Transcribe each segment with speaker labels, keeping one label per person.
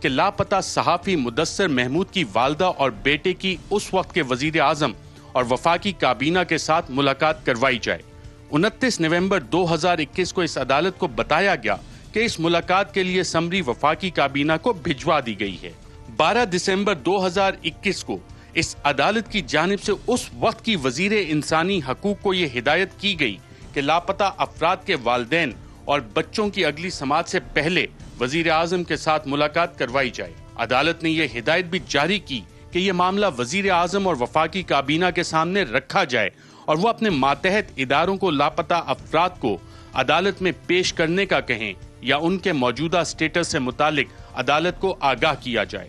Speaker 1: کہ لاپتہ صحافی مدثر محمود کی والدہ اور بیٹے کی اس وقت کے وزیر اعظم اور وفاقی کابینہ کے ساتھ ملاقات کروائی جائے۔ 29 نومبر 2021 کو اس عدالت کو بتایا گیا کہ اس ملاقات کے لیے سمری وفاقی کابینہ کو بھجوا دی گئی ہے۔ 12 دسمبر 2021 کو اس عدالت کی جانب سے اس وقت کی وزیر انسانی حقوق کو یہ ہدایت کی گئی کہ لاپتہ افراد کے والدین اور بچوں کی اگلی سماعت سے پہلے وزیر اعظم کے ساتھ ملاقات کروائی جائے۔ عدالت نے یہ ہدایت بھی جاری کی کہ یہ معاملہ وزیر اعظم اور وفاقی کابینہ کے سامنے رکھا جائے اور وہ اپنے ماتحت اداروں کو لاپتہ افراد کو عدالت میں پیش کرنے کا کہیں یا ان کے موجودہ سٹیٹس سے متعلق عدالت کو آگاہ کیا جائے۔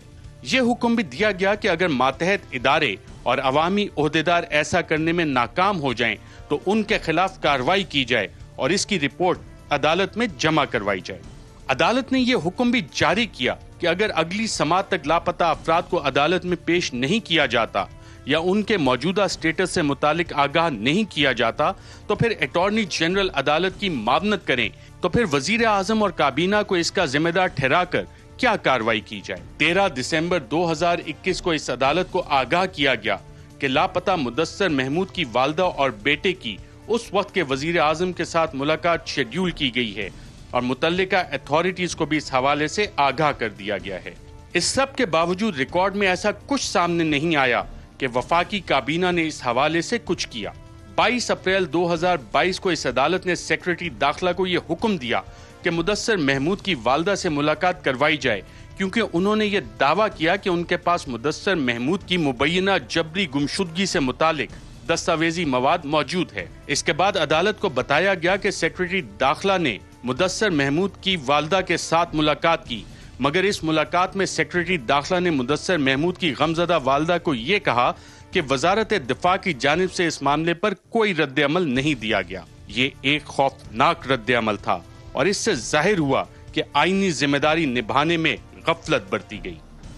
Speaker 1: یہ حکم بھی دیا گیا کہ اگر ماتحت ادارے اور عوامی عہدیدار ایسا کرنے میں ناکام ہو جائیں تو ان کے خلاف کارروائی کی جائے اور اس کی رپورٹ عدالت میں جمع کروائی جائے۔ عدالت نے یہ حکم بھی جاری کیا کہ اگر اگلی سماعت تک لاپتہ افراد کو عدالت میں پیش نہیں کیا جاتا یا ان کے موجودہ سٹیٹس سے متعلق آگاہ نہیں کیا جاتا تو پھر اٹارنی جنرل عدالت کی معاونت کریں، تو پھر وزیر اعظم اور کابینہ کو اس کا ذمہ دار ٹھہرا کر کیا کارروائی کی جائے۔ 13 دسمبر 2021 کو اس عدالت کو آگاہ کیا گیا کہ لاپتہ مدثر محمود کی والدہ اور بیٹے کی اس وقت کے وزیر اعظم کے ساتھ ملاقات شیڈیول کی گئی ہے اور متعلقہ اتھارٹیز کو بھی اس حوالے سے آگاہ کر دیا گیا ہے۔ اس سب کے باوجود ریکارڈ میں ایسا کچھ سامنے نہیں آیا کہ وفاقی کابینہ نے اس حوالے سے کچھ کیا۔ 22 اپریل 2022 کو اس عدالت نے سیکریٹری داخلہ کو یہ حکم دیا کہ مدثر محمود کی والدہ سے ملاقات کروائی جائے کیونکہ انہوں نے یہ دعویٰ کیا کہ ان کے پاس مدثر محمود کی مبینہ جبری گمشدگی سے متعلق دستاویزی مواد موجود ہے۔ اس کے بعد عدالت کو بتایا گیا کہ سیکریٹری داخلہ نے مدثر محمود کی والدہ کے ساتھ ملاقات کی، مگر اس ملاقات میں سیکریٹری داخلہ نے مدثر محمود کی غمزدہ والدہ کو یہ کہا کہ وزارت دفاع کی جانب سے اس معاملے پر کوئی رد عمل نہیں دیا گیا۔ یہ ایک خوفناک رد عمل تھا اور اس سے ظاہر ہوا کہ آئینی ذمہ داری نبھانے میں غفلت برتی گئی۔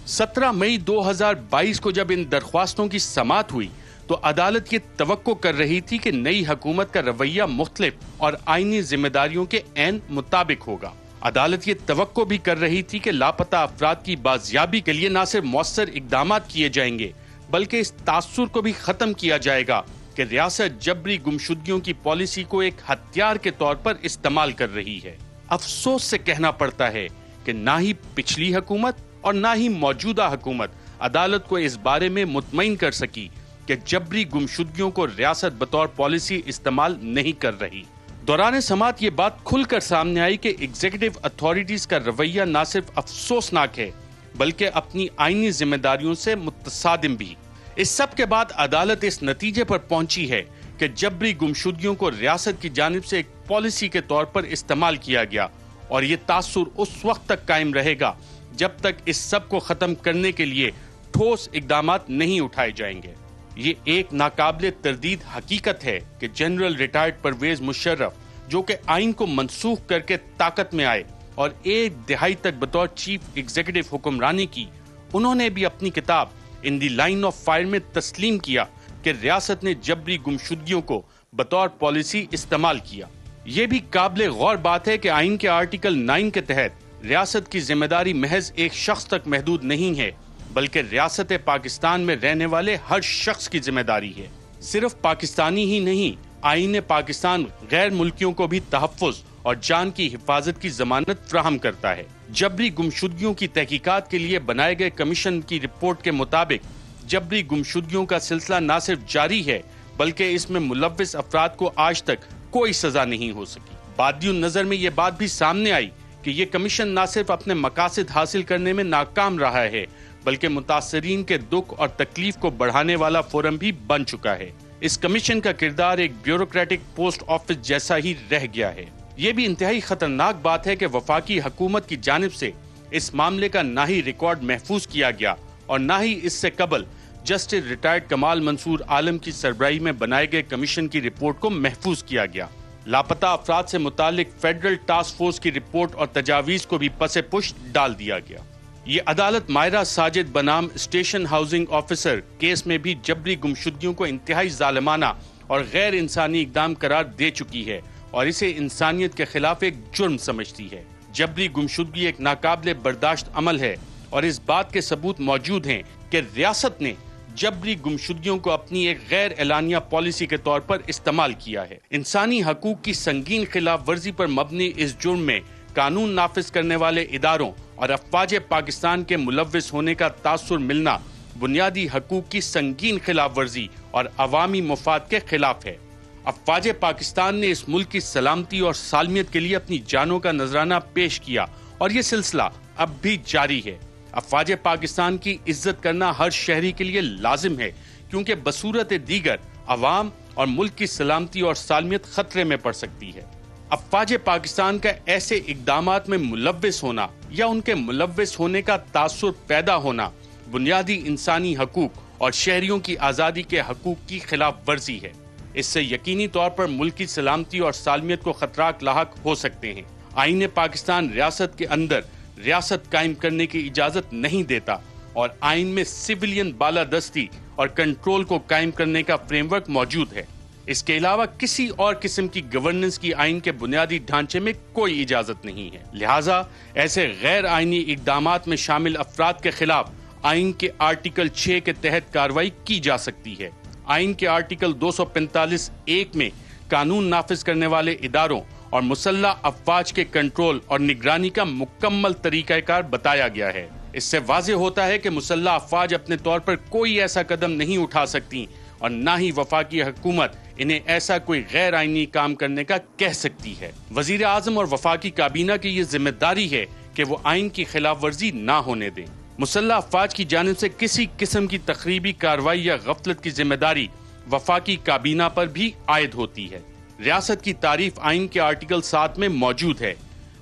Speaker 1: 17 مئی 2022 کو جب ان درخواستوں کی سماعت ہوئی تو عدالت یہ توقع کر رہی تھی کہ نئی حکومت کا رویہ مختلف اور آئینی ذمہ داریوں کے عین مطابق ہوگا۔ عدالت یہ توقع بھی کر رہی تھی کہ لاپتہ افراد کی بازیابی کے لیے نہ صرف مؤثر اقدامات کیے جائیں گے بلکہ اس تاثر کو بھی ختم کیا جائے گا کہ ریاست جبری گمشدگیوں کی پالیسی کو ایک ہتھیار کے طور پر استعمال کر رہی ہے۔ افسوس سے کہنا پڑتا ہے کہ نہ ہی پچھلی حکومت اور نہ ہی موجودہ حکومت عدالت کو اس بارے میں مطمئن کر سکی کہ جبری گمشدگیوں کو ریاست بطور پالیسی استعمال نہیں کر رہی۔ دوران سماعت یہ بات کھل کر سامنے آئی کہ ایگزیکٹو اتھارٹیز کا رویہ نہ صرف افسوسناک ہے بلکہ اپنی آئینی ذمہ داریوں سے متصادم بھی۔ اس سب کے بعد عدالت اس نتیجے پر پہنچی ہے کہ جبری گمشدگیوں کو ریاست کی جانب سے ایک پالیسی کے طور پر استعمال کیا گیا اور یہ تاثر اس وقت تک قائم رہے گا جب تک اس سب کو ختم کرنے کے لیے ٹھوس اقدامات نہیں اٹھائے جائیں گے۔ یہ ایک ناقابل تردید حقیقت ہے کہ جنرل ریٹائرڈ پرویز مشرف جو کہ آئین کو منسوخ کر کے طاقت میں آئے اور ایک دہائی تک بطور چیف ایگزیکٹو حکمرانی کی، انہوں نے بھی اپنی کتاب ان دی لائن آف فائر میں تسلیم کیا کہ ریاست نے جبری گمشدگیوں کو بطور پالیسی استعمال کیا۔ یہ بھی قابل غور بات ہے کہ آئین کے آرٹیکل 9 کے تحت ریاست کی ذمہ داری محض ایک شخص تک محدود نہیں ہے بلکہ ریاست پاکستان میں رہنے والے ہر شخص کی ذمہ داری ہے۔ صرف پاکستانی ہی نہیں، آئین پاکستان غیر ملکیوں کو بھی تحفظ اور جان کی حفاظت کی ضمانت فراہم کرتا ہے۔ جبری گمشدگیوں کی تحقیقات کے لیے بنائے گئے کمیشن کی رپورٹ کے مطابق جبری گمشدگیوں کا سلسلہ نہ صرف جاری ہے بلکہ اس میں ملوث افراد کو آج تک کوئی سزا نہیں ہو سکی۔ بادی النظر میں یہ بات بھی سامنے آئی کہ یہ کمیشن نہ صرف اپنے مقاصد حاصل کرنے میں ناکام رہا ہے بلکہ متاثرین کے دکھ اور تکلیف کو بڑھانے والا فورم بھی بن چکا ہے۔ اس کمیشن کا کردار ایک بیوروکریٹک پوسٹ آفس جیسا ہی رہ گیا ہے۔ یہ بھی انتہائی خطرناک بات ہے کہ وفاقی حکومت کی جانب سے اس معاملے کا نہ ہی ریکارڈ محفوظ کیا گیا اور نہ ہی اس سے قبل جسٹس ریٹائرڈ کمال منصور عالم کی سربراہی میں بنائے گئے کمیشن کی رپورٹ کو محفوظ کیا گیا۔ لاپتہ افراد سے متعلق فیڈرل ٹاسک فورس کی رپورٹ اور تجاویز کو بھی پس پشت ڈال دیا گیا۔ یہ عدالت ماہرہ ساجد بنام اسٹیشن ہاؤسنگ آفیسر کیس میں بھی جبری گمشدگیوں کو انتہائی ظالمانہ اور غیر انسانی اقدام قرار دے چکی ہے اور اسے انسانیت کے خلاف ایک جرم سمجھتی ہے۔ جبری گمشدگی ایک ناقابل برداشت عمل ہے اور اس بات کے ثبوت موجود ہیں کہ ریاست نے جبری گمشدگیوں کو اپنی ایک غیر اعلانیہ پالیسی کے طور پر استعمال کیا ہے۔ انسانی حقوق کی سنگین خلاف ورزی پر مبنی اس جرم میں قانون نافذ کرنے والے اداروں اور افواج پاکستان کے ملوث ہونے کا تاثر ملنا بنیادی حقوق کی سنگین خلاف ورزی اور عوامی مفاد کے خلاف ہے۔ افواج پاکستان نے اس ملک کی سلامتی اور سالمیت کے لیے اپنی جانوں کا نذرانہ پیش کیا اور یہ سلسلہ اب بھی جاری ہے۔ افواج پاکستان کی عزت کرنا ہر شہری کے لیے لازم ہے، کیونکہ بصورت دیگر عوام اور ملک کی سلامتی اور سالمیت خطرے میں پڑ سکتی ہے۔ افواج پاکستان کا ایسے اقدامات میں ملوث ہونا یا ان کے ملوث ہونے کا تاثر پیدا ہونا بنیادی انسانی حقوق اور شہریوں کی آزادی کے حقوق کی خلاف ورزی ہے۔ اس سے یقینی طور پر ملک کی سلامتی اور سالمیت کو خطرات لاحق ہو سکتے ہیں۔ آئین پاکستان ریاست کے اندر ریاست قائم کرنے کی اجازت نہیں دیتا اور آئین میں سویلین بالادستی اور کنٹرول کو قائم کرنے کا فریم ورک موجود ہے۔ اس کے علاوہ کسی اور قسم کی گورننس کی آئین کے بنیادی ڈھانچے میں کوئی اجازت نہیں ہے۔ لہٰذا ایسے غیر آئینی اقدامات میں شامل افراد کے خلاف آئین کے آرٹیکل 6 کے تحت کارروائی کی جا سکتی ہے۔ آئین کے آرٹیکل 245(1) میں قانون نافذ کرنے والے اداروں اور مسلح افواج کے کنٹرول اور نگرانی کا مکمل طریقہ کار بتایا گیا ہے۔ اس سے واضح ہوتا ہے کہ مسلح افواج اپنے طور پر کوئی ایسا قدم نہیں اٹھا سکتی اور نہ ہی وفاقی حکومت انہیں ایسا کوئی غیر آئینی کام کرنے کا کہہ سکتی ہے۔ وزیر اعظم اور وفاقی کابینہ کی یہ ذمہ داری ہے کہ وہ آئین کی خلاف ورزی نہ ہونے دیں۔ مسلح افواج کی جانب سے کسی قسم کی تخریبی کارروائی یا غفلت کی ذمہ داری وفاقی کابینہ پر بھی عائد ہوتی ہے۔ ریاست کی تعریف آئین کے آرٹیکل 7 میں موجود ہے۔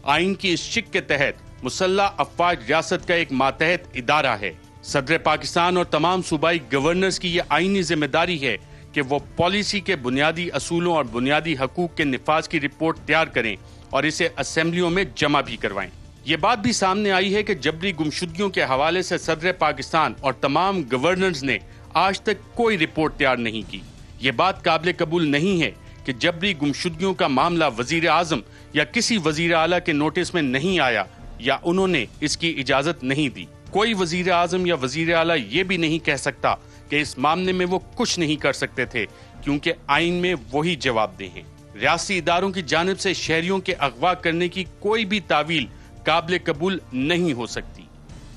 Speaker 1: آئین کی اس شق کے تحت مسلح افواج ریاست کا ایک ماتحت ادارہ ہے۔ صدر پاکستان اور تمام صوبائی گورنرز کی یہ آئینی ذمہ داری ہے کہ وہ پالیسی کے بنیادی اصولوں اور بنیادی حقوق کے نفاذ کی رپورٹ تیار کریں اور اسے اسمبلیوں میں جمع بھی کروائیں۔ یہ بات بھی سامنے آئی ہے کہ جبری گمشدگیوں کے حوالے سے صدر پاکستان اور تمام گورنرز نے آج تک کوئی رپورٹ تیار نہیں کی۔ یہ بات قابل قبول نہیں ہے کہ جبری گمشدگیوں کا معاملہ وزیر اعظم یا کسی وزیر اعلیٰ کے نوٹس میں نہیں آیا یا انہوں نے اس کی اجازت نہیں دی۔ کوئی وزیر اعظم یا وزیر اعلیٰ یہ بھی نہیں کہہ سکتا کہ اس معاملے میں وہ کچھ نہیں کر سکتے تھے، کیونکہ آئین میں وہی جواب دہ ہیں۔ ریاستی اداروں کی جانب سے شہریوں کے اغوا کرنے کی کوئی بھی تعویل قابل قبول نہیں ہو سکتی۔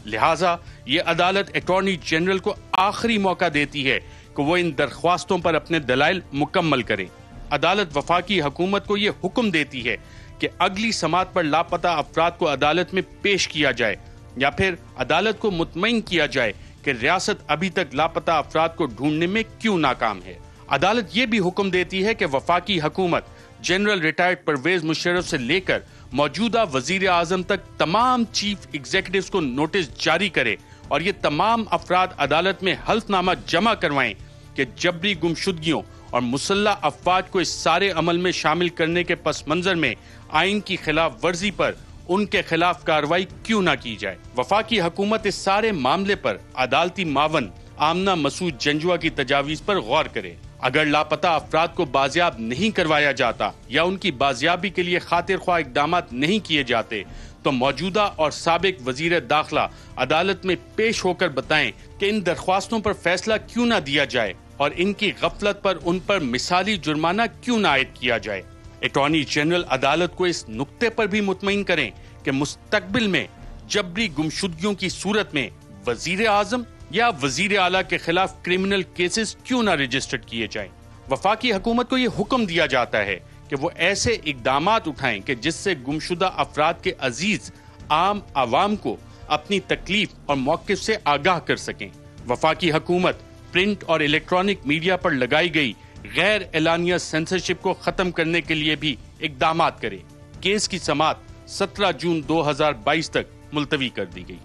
Speaker 1: لہٰذا یہ عدالت اٹارنی جنرل کو آخری موقع دیتی ہے کہ وہ ان درخواستوں پر اپنے دلائل مکمل کریں۔ عدالت وفاقی حکومت کو یہ حکم دیتی ہے کہ اگلی سماعت پر لاپتہ افراد کو عدالت میں پیش کیا جائے یا پھر عدالت کو مطمئن کیا جائے کہ ریاست ابھی تک لاپتہ افراد کو ڈھونڈنے میں کیوں ناکام ہے۔ عدالت یہ بھی حکم دیتی ہے کہ وفاقی حکومت جنرل ریٹائرڈ پرویز مشرف سے لے کر موجودہ وزیر اعظم تک تمام چیف ایگزیکٹوز کو نوٹس جاری کرے اور یہ تمام افراد عدالت میں حلف نامہ جمع کروائیں کہ جبری گمشدگیوں اور مسلح افواج کو اس سارے عمل میں شامل کرنے کے پس منظر میں آئین کی خلاف ورزی پر ان کے خلاف کارروائی کیوں نہ کی جائے۔ وفاقی حکومت اس سارے معاملے پر عدالتی معاون آمنہ مسعود جنجوعہ کی تجاویز پر غور کرے۔ اگر لاپتہ افراد کو بازیاب نہیں کروایا جاتا یا ان کی بازیابی کے لیے خاطر خواہ اقدامات نہیں کیے جاتے تو موجودہ اور سابق وزیر داخلہ عدالت میں پیش ہو کر بتائیں کہ ان درخواستوں پر فیصلہ کیوں نہ دیا جائے اور ان کی غفلت پر ان پر مثالی جرمانہ کیوں نہ عائد کیا جائے۔ اٹارنی جنرل عدالت کو اس نقطے پر بھی مطمئن کریں کہ مستقبل میں جبری گمشدگیوں کی صورت میں وزیر اعظم یا وزیر اعلیٰ کے خلاف کرمنل کیسز کیوں نہ رجسٹر کیے جائیں۔ وفاقی حکومت کو یہ حکم دیا جاتا ہے کہ وہ ایسے اقدامات اٹھائیں کہ جس سے گمشدہ افراد کے عزیز عام عوام کو اپنی تکلیف اور موقف سے آگاہ کر سکیں۔ وفاقی حکومت پرنٹ اور الیکٹرانک میڈیا پر لگائی گئی غیر اعلانیہ سینسرشپ کو ختم کرنے کے لیے بھی اقدامات کرے۔ کیس کی سماعت 17 جون 2022 تک ملتوی کر دی گئی۔